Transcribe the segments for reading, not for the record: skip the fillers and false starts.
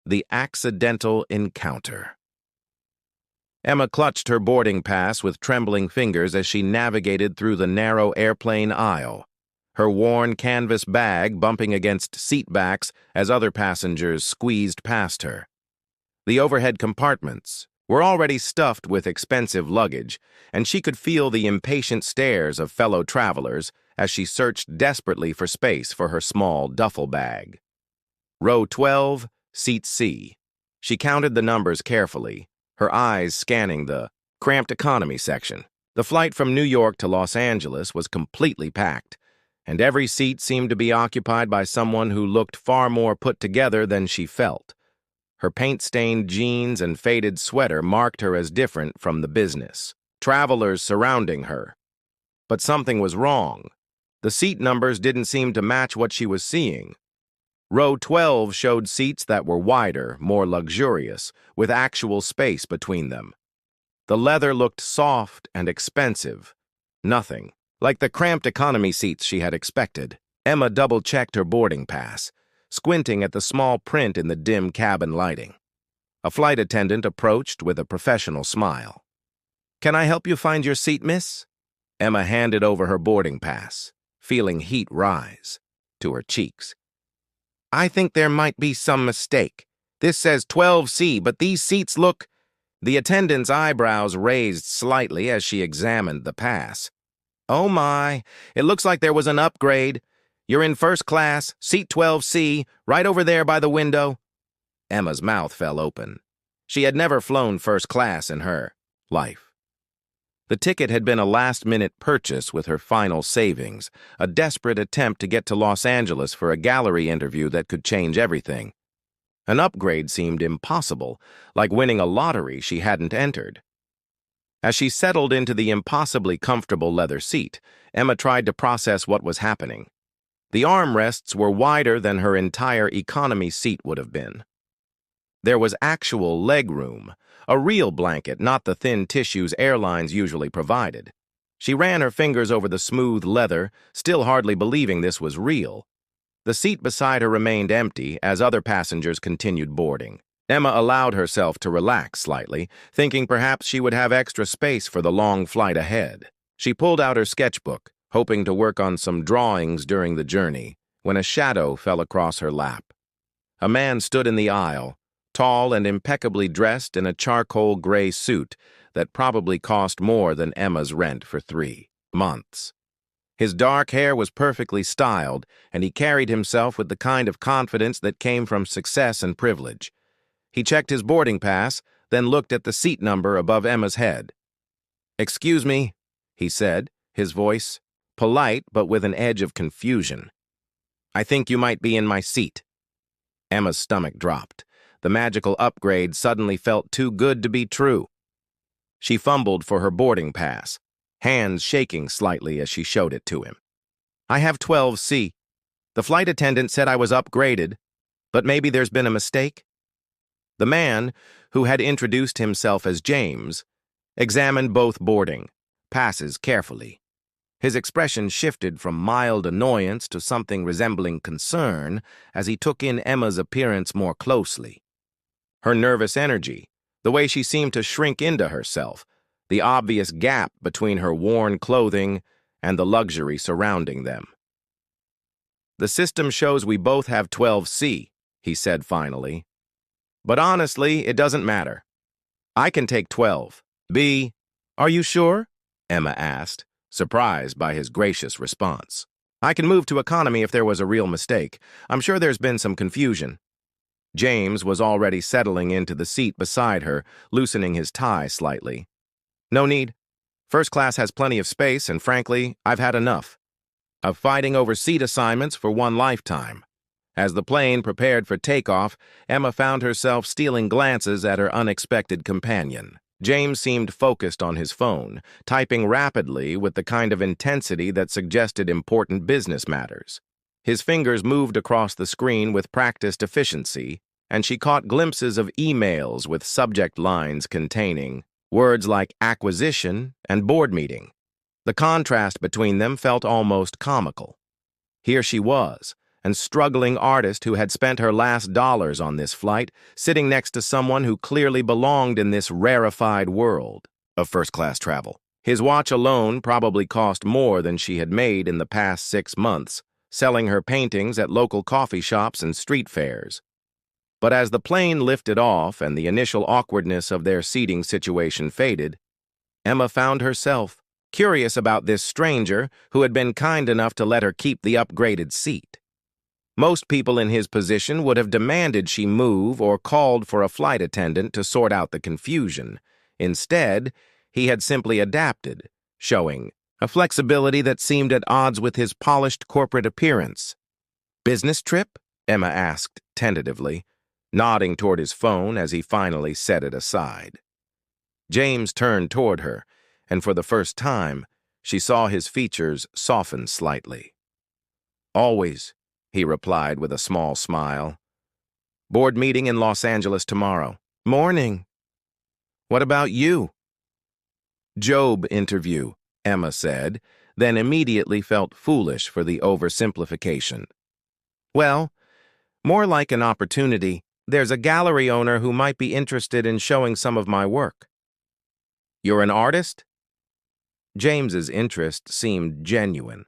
The Accidental Encounter. Emma clutched her boarding pass with trembling fingers as she navigated through the narrow airplane aisle, her worn canvas bag bumping against seat backs as other passengers squeezed past her. The overhead compartments were already stuffed with expensive luggage, and she could feel the impatient stares of fellow travelers as she searched desperately for space for her small duffel bag. Row 12, Seat C. She counted the numbers carefully, her eyes scanning the cramped economy section. The flight from New York to Los Angeles was completely packed, and every seat seemed to be occupied by someone who looked far more put together than she felt. Her paint-stained jeans and faded sweater marked her as different from the business travelers surrounding her. But something was wrong. The seat numbers didn't seem to match what she was seeing. Row 12 showed seats that were wider, more luxurious, with actual space between them. The leather looked soft and expensive. Nothing like the cramped economy seats she had expected. Emma double-checked her boarding pass, squinting at the small print in the dim cabin lighting. A flight attendant approached with a professional smile. "Can I help you find your seat, miss?" Emma handed over her boarding pass, feeling heat rise to her cheeks. "I think there might be some mistake. This says 12C, but these seats look—" The attendant's eyebrows raised slightly as she examined the pass. "Oh my, it looks like there was an upgrade. You're in first class, seat 12C, right over there by the window." Emma's mouth fell open. She had never flown first class in her life. The ticket had been a last-minute purchase with her final savings, a desperate attempt to get to Los Angeles for a gallery interview that could change everything. An upgrade seemed impossible, like winning a lottery she hadn't entered. As she settled into the impossibly comfortable leather seat, Emma tried to process what was happening. The armrests were wider than her entire economy seat would have been. There was actual leg room, a real blanket, not the thin tissues airlines usually provided. She ran her fingers over the smooth leather, still hardly believing this was real. The seat beside her remained empty as other passengers continued boarding. Emma allowed herself to relax slightly, thinking perhaps she would have extra space for the long flight ahead. She pulled out her sketchbook, hoping to work on some drawings during the journey, when a shadow fell across her lap. A man stood in the aisle, tall and impeccably dressed in a charcoal gray suit that probably cost more than Emma's rent for 3 months. His dark hair was perfectly styled, and he carried himself with the kind of confidence that came from success and privilege. He checked his boarding pass, then looked at the seat number above Emma's head. "Excuse me," he said, his voice polite but with an edge of confusion. "I think you might be in my seat." Emma's stomach dropped. The magical upgrade suddenly felt too good to be true. She fumbled for her boarding pass, hands shaking slightly as she showed it to him. "I have 12C. The flight attendant said I was upgraded, but maybe there's been a mistake." The man, who had introduced himself as James, examined both boarding passes carefully. His expression shifted from mild annoyance to something resembling concern as he took in Emma's appearance more closely. Her nervous energy, the way she seemed to shrink into herself, the obvious gap between her worn clothing and the luxury surrounding them. "The system shows we both have 12C, he said finally. "But honestly, it doesn't matter. I can take 12B. "Are you sure?" Emma asked, surprised by his gracious response. "I can move to economy if there was a real mistake. I'm sure there's been some confusion." James was already settling into the seat beside her, loosening his tie slightly. "No need. First class has plenty of space, and frankly, I've had enough of fighting over seat assignments for one lifetime." As the plane prepared for takeoff, Emma found herself stealing glances at her unexpected companion. James seemed focused on his phone, typing rapidly with the kind of intensity that suggested important business matters. His fingers moved across the screen with practiced efficiency, and she caught glimpses of emails with subject lines containing words like acquisition and board meeting. The contrast between them felt almost comical. Here she was, and struggling artist who had spent her last dollars on this flight, sitting next to someone who clearly belonged in this rarefied world of first-class travel. His watch alone probably cost more than she had made in the past 6 months, selling her paintings at local coffee shops and street fairs. But as the plane lifted off and the initial awkwardness of their seating situation faded, Emma found herself curious about this stranger who had been kind enough to let her keep the upgraded seat. Most people in his position would have demanded she move or called for a flight attendant to sort out the confusion. Instead, he had simply adapted, showing a flexibility that seemed at odds with his polished corporate appearance. "Business trip?" Emma asked tentatively, nodding toward his phone as he finally set it aside. James turned toward her, and for the first time, she saw his features soften slightly. "Always," he replied with a small smile. "Board meeting in Los Angeles tomorrow." "Morning. What about you?" "Job interview," Emma said, then immediately felt foolish for the oversimplification. "Well, more like an opportunity. There's a gallery owner who might be interested in showing some of my work." "You're an artist?" James's interest seemed genuine,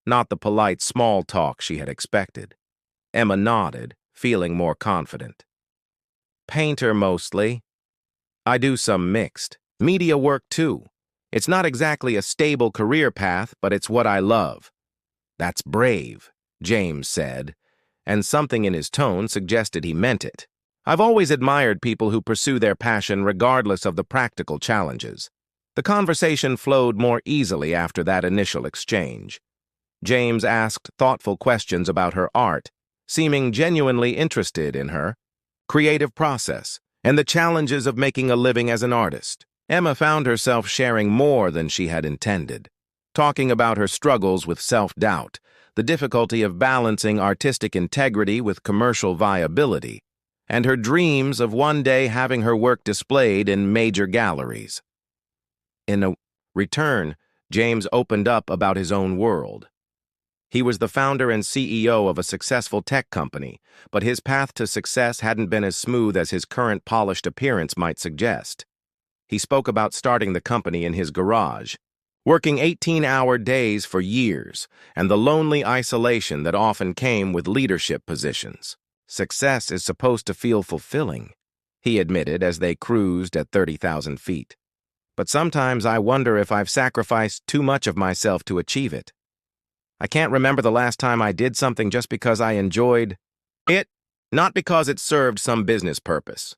not the polite small talk she had expected. Emma nodded, feeling more confident. "Painter mostly. I do some mixed media work too. It's not exactly a stable career path, but it's what I love." "That's brave," James said, and something in his tone suggested he meant it. "I've always admired people who pursue their passion regardless of the practical challenges." The conversation flowed more easily after that initial exchange. James asked thoughtful questions about her art, seeming genuinely interested in her creative process and the challenges of making a living as an artist. Emma found herself sharing more than she had intended, talking about her struggles with self-doubt, the difficulty of balancing artistic integrity with commercial viability, and her dreams of one day having her work displayed in major galleries. In a return, James opened up about his own world. He was the founder and CEO of a successful tech company, but his path to success hadn't been as smooth as his current polished appearance might suggest. He spoke about starting the company in his garage, working 18-hour days for years, and the lonely isolation that often came with leadership positions. "Success is supposed to feel fulfilling," he admitted as they cruised at 30,000 feet. "But sometimes I wonder if I've sacrificed too much of myself to achieve it. I can't remember the last time I did something just because I enjoyed it, not because it served some business purpose."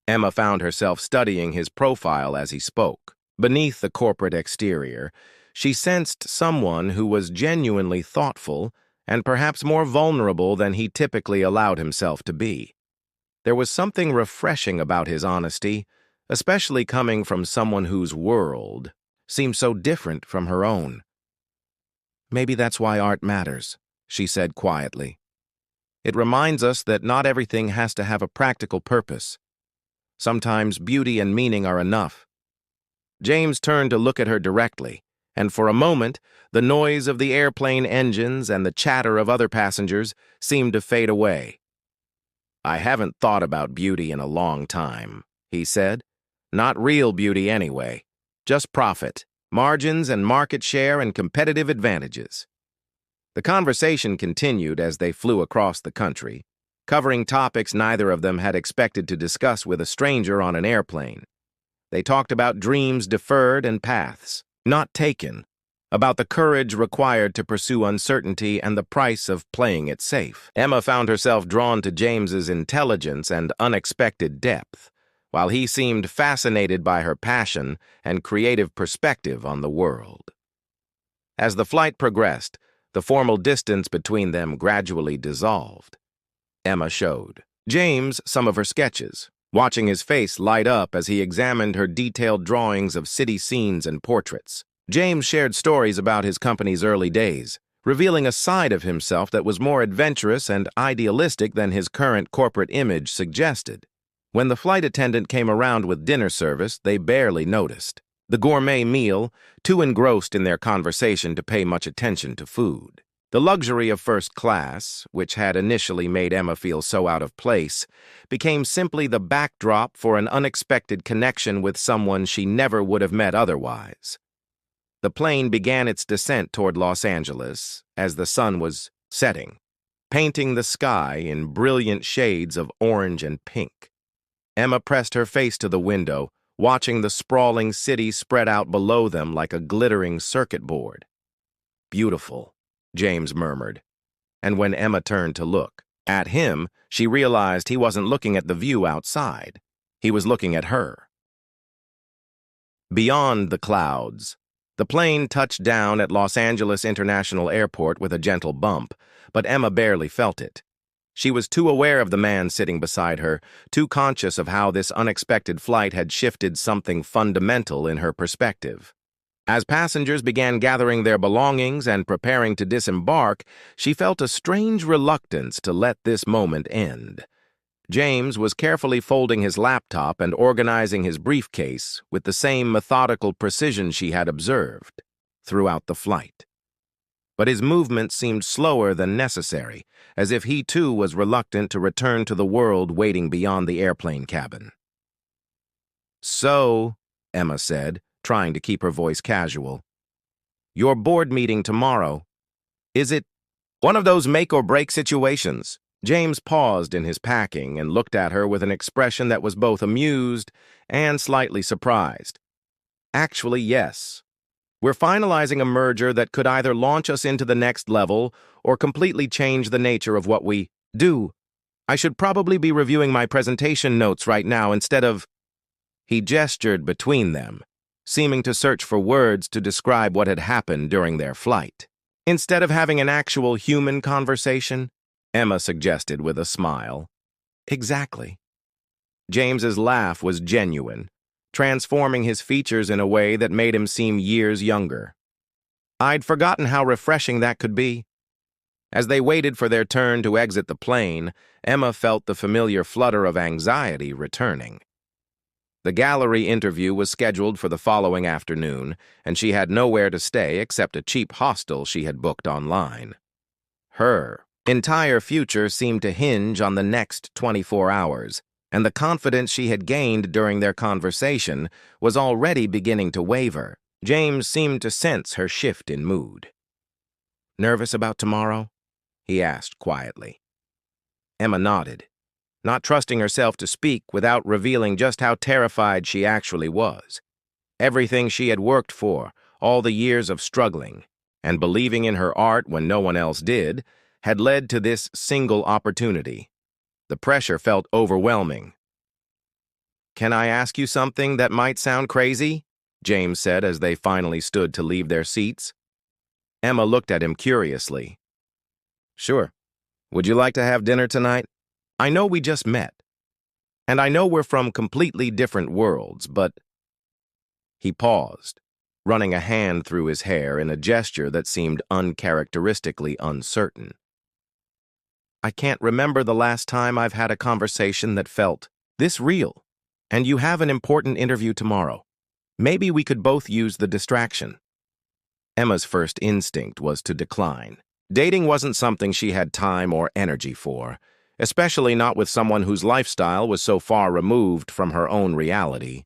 Emma found herself studying his profile as he spoke. Beneath the corporate exterior, she sensed someone who was genuinely thoughtful and perhaps more vulnerable than he typically allowed himself to be. There was something refreshing about his honesty, especially coming from someone whose world seemed so different from her own. "Maybe that's why art matters," she said quietly. "It reminds us that not everything has to have a practical purpose. Sometimes beauty and meaning are enough." James turned to look at her directly, and for a moment, the noise of the airplane engines and the chatter of other passengers seemed to fade away. "I haven't thought about beauty in a long time," he said. "Not real beauty anyway. Just profit, margins and market share and competitive advantages." The conversation continued as they flew across the country, covering topics neither of them had expected to discuss with a stranger on an airplane. They talked about dreams deferred and paths not taken, about the courage required to pursue uncertainty and the price of playing it safe. Emma found herself drawn to James's intelligence and unexpected depth, while he seemed fascinated by her passion and creative perspective on the world. As the flight progressed, the formal distance between them gradually dissolved. Emma showed James some of her sketches, watching his face light up as he examined her detailed drawings of city scenes and portraits. James shared stories about his company's early days, revealing a side of himself that was more adventurous and idealistic than his current corporate image suggested. When the flight attendant came around with dinner service, they barely noticed. The gourmet meal, too engrossed in their conversation to pay much attention to food. The luxury of first class, which had initially made Emma feel so out of place, became simply the backdrop for an unexpected connection with someone she never would have met otherwise. The plane began its descent toward Los Angeles as the sun was setting, painting the sky in brilliant shades of orange and pink. Emma pressed her face to the window, watching the sprawling city spread out below them like a glittering circuit board. "Beautiful," James murmured, and when Emma turned to look at him, she realized he wasn't looking at the view outside. He was looking at her. Beyond the clouds, the plane touched down at Los Angeles International Airport with a gentle bump, but Emma barely felt it. She was too aware of the man sitting beside her, too conscious of how this unexpected flight had shifted something fundamental in her perspective. As passengers began gathering their belongings and preparing to disembark, she felt a strange reluctance to let this moment end. James was carefully folding his laptop and organizing his briefcase with the same methodical precision she had observed throughout the flight. But his movement seemed slower than necessary, as if he too was reluctant to return to the world waiting beyond the airplane cabin. "So," Emma said, trying to keep her voice casual, "your board meeting tomorrow. Is it one of those make-or-break situations?" James paused in his packing and looked at her with an expression that was both amused and slightly surprised. "Actually, yes. We're finalizing a merger that could either launch us into the next level or completely change the nature of what we do. I should probably be reviewing my presentation notes right now instead of—" He gestured between them, seeming to search for words to describe what had happened during their flight. "Instead of having an actual human conversation," Emma suggested with a smile. "Exactly." James's laugh was genuine, transforming his features in a way that made him seem years younger. "I'd forgotten how refreshing that could be." As they waited for their turn to exit the plane, Emma felt the familiar flutter of anxiety returning. The gallery interview was scheduled for the following afternoon, and she had nowhere to stay except a cheap hostel she had booked online. Her entire future seemed to hinge on the next 24 hours, and the confidence she had gained during their conversation was already beginning to waver. James seemed to sense her shift in mood. "Nervous about tomorrow?" he asked quietly. Emma nodded, not trusting herself to speak without revealing just how terrified she actually was. Everything she had worked for, all the years of struggling, and believing in her art when no one else did, had led to this single opportunity. The pressure felt overwhelming. "Can I ask you something that might sound crazy?" James said as they finally stood to leave their seats. Emma looked at him curiously. "Sure. Would you like to have dinner tonight? I know we just met, and I know we're from completely different worlds, but—" He paused, running a hand through his hair in a gesture that seemed uncharacteristically uncertain. "I can't remember the last time I've had a conversation that felt this real, and you have an important interview tomorrow. Maybe we could both use the distraction." Emma's first instinct was to decline. Dating wasn't something she had time or energy for, especially not with someone whose lifestyle was so far removed from her own reality.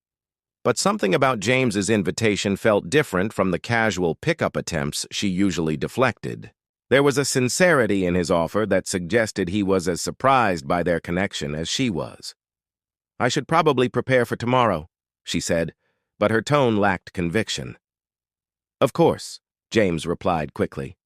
But something about James's invitation felt different from the casual pickup attempts she usually deflected. There was a sincerity in his offer that suggested he was as surprised by their connection as she was. "I should probably prepare for tomorrow," she said, but her tone lacked conviction. "Of course," James replied quickly.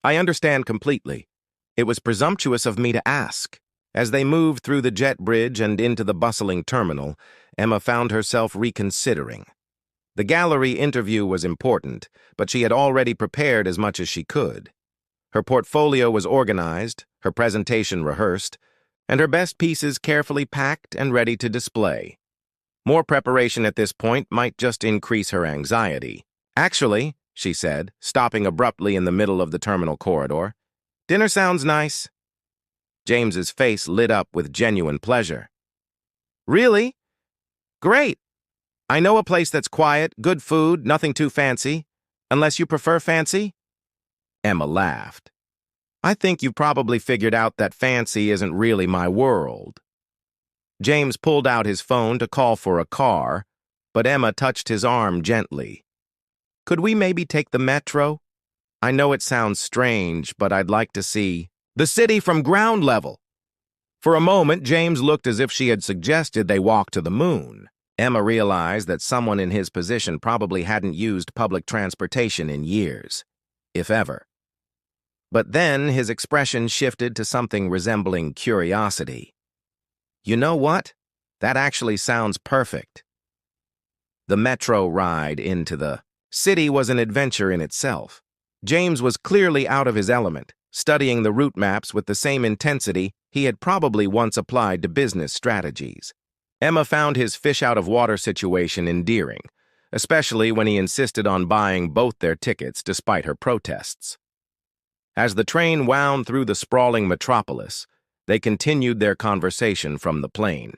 "I understand completely. It was presumptuous of me to ask." As they moved through the jet bridge and into the bustling terminal, Emma found herself reconsidering. The gallery interview was important, but she had already prepared as much as she could. Her portfolio was organized, her presentation rehearsed, and her best pieces carefully packed and ready to display. More preparation at this point might just increase her anxiety. "Actually," she said, stopping abruptly in the middle of the terminal corridor, "dinner sounds nice." James's face lit up with genuine pleasure. "Really? Great. I know a place that's quiet, good food, nothing too fancy. Unless you prefer fancy?" Emma laughed. I think you probably figured out that fancy isn't really my world. James pulled out his phone to call for a car, but Emma touched his arm gently. Could we maybe take the metro? I know it sounds strange, but I'd like to see the city from ground level. For a moment, James looked as if she had suggested they walk to the moon. Emma realized that someone in his position probably hadn't used public transportation in years, if ever. But then his expression shifted to something resembling curiosity. You know what? That actually sounds perfect. The metro ride into the city was an adventure in itself. James was clearly out of his element, studying the route maps with the same intensity he had probably once applied to business strategies. Emma found his fish-out-of-water situation endearing, especially when he insisted on buying both their tickets despite her protests. As the train wound through the sprawling metropolis, they continued their conversation from the plane.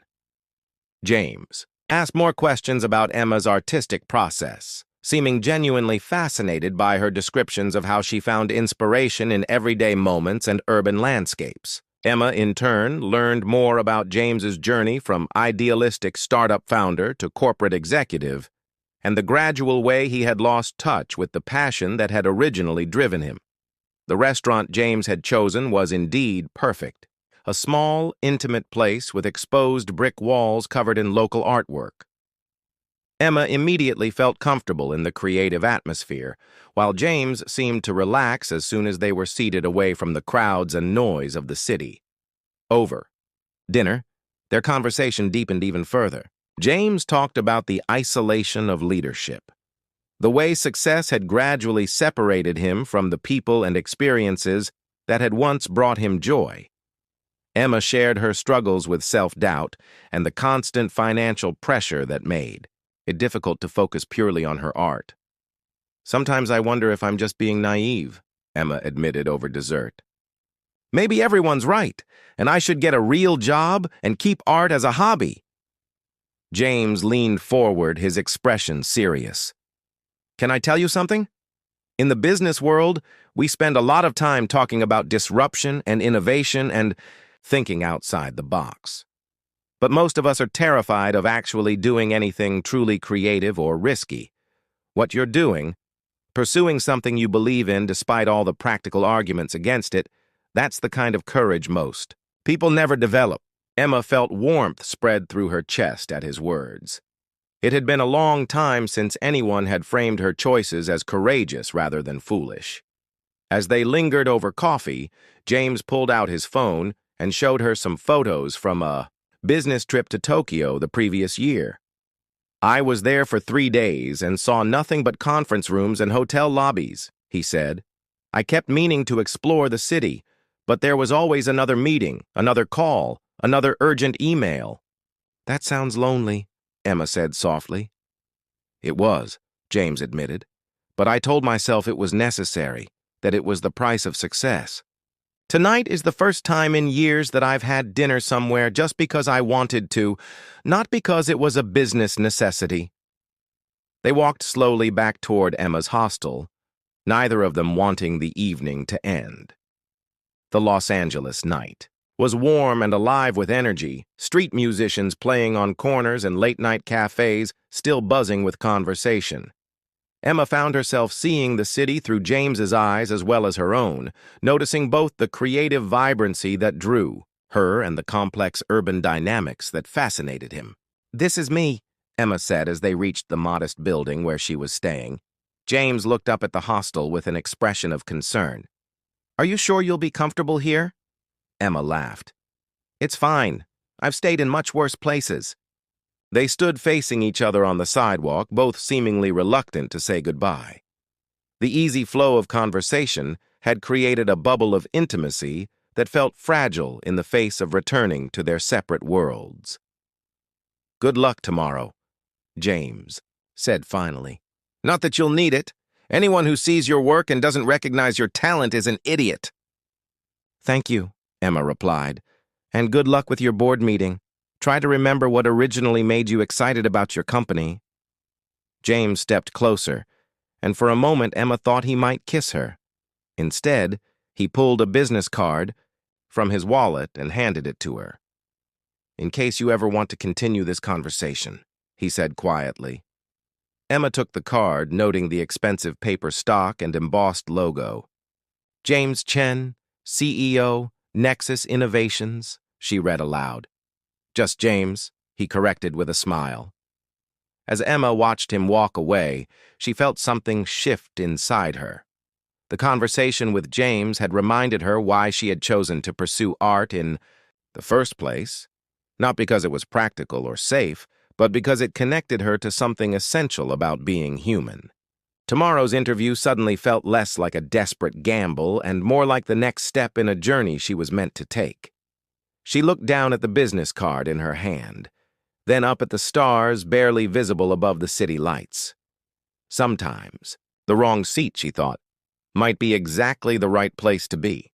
James asked more questions about Emma's artistic process, seeming genuinely fascinated by her descriptions of how she found inspiration in everyday moments and urban landscapes. Emma, in turn, learned more about James's journey from idealistic startup founder to corporate executive, and the gradual way he had lost touch with the passion that had originally driven him. The restaurant James had chosen was indeed perfect, a small, intimate place with exposed brick walls covered in local artwork. Emma immediately felt comfortable in the creative atmosphere, while James seemed to relax as soon as they were seated away from the crowds and noise of the city. Over dinner, their conversation deepened even further. James talked about the isolation of leadership, the way success had gradually separated him from the people and experiences that had once brought him joy. Emma shared her struggles with self-doubt and the constant financial pressure that made it difficult to focus purely on her art. Sometimes I wonder if I'm just being naive, Emma admitted over dessert. Maybe everyone's right, and I should get a real job and keep art as a hobby. James leaned forward, his expression serious. Can I tell you something? In the business world, we spend a lot of time talking about disruption and innovation and thinking outside the box. But most of us are terrified of actually doing anything truly creative or risky. What you're doing, pursuing something you believe in despite all the practical arguments against it, that's the kind of courage most people never develop. Emma felt warmth spread through her chest at his words. It had been a long time since anyone had framed her choices as courageous rather than foolish. As they lingered over coffee, James pulled out his phone and showed her some photos from a business trip to Tokyo the previous year. I was there for 3 days and saw nothing but conference rooms and hotel lobbies, he said. I kept meaning to explore the city, but there was always another meeting, another call, another urgent email. That sounds lonely, Emma said softly. It was, James admitted, but I told myself it was necessary, that it was the price of success. Tonight is the first time in years that I've had dinner somewhere just because I wanted to, not because it was a business necessity. They walked slowly back toward Emma's hostel, neither of them wanting the evening to end. The Los Angeles night was warm and alive with energy, street musicians playing on corners and late-night cafes still buzzing with conversation. Emma found herself seeing the city through James's eyes as well as her own, noticing both the creative vibrancy that drew her and the complex urban dynamics that fascinated him. This is me, Emma said as they reached the modest building where she was staying. James looked up at the hostel with an expression of concern. Are you sure you'll be comfortable here? Emma laughed. It's fine. I've stayed in much worse places. They stood facing each other on the sidewalk, both seemingly reluctant to say goodbye. The easy flow of conversation had created a bubble of intimacy that felt fragile in the face of returning to their separate worlds. Good luck tomorrow, James said finally. Not that you'll need it. Anyone who sees your work and doesn't recognize your talent is an idiot. Thank you, Emma replied, and good luck with your board meeting. Try to remember what originally made you excited about your company. James stepped closer, and for a moment Emma thought he might kiss her. Instead, he pulled a business card from his wallet and handed it to her. "In case you ever want to continue this conversation," he said quietly. Emma took the card, noting the expensive paper stock and embossed logo. "James Chen, CEO, Nexus Innovations," she read aloud. "Just James," he corrected with a smile. As Emma watched him walk away, she felt something shift inside her. The conversation with James had reminded her why she had chosen to pursue art in the first place, not because it was practical or safe, but because it connected her to something essential about being human. Tomorrow's interview suddenly felt less like a desperate gamble and more like the next step in a journey she was meant to take. She looked down at the business card in her hand, then up at the stars barely visible above the city lights. Sometimes, the wrong seat, she thought, might be exactly the right place to be.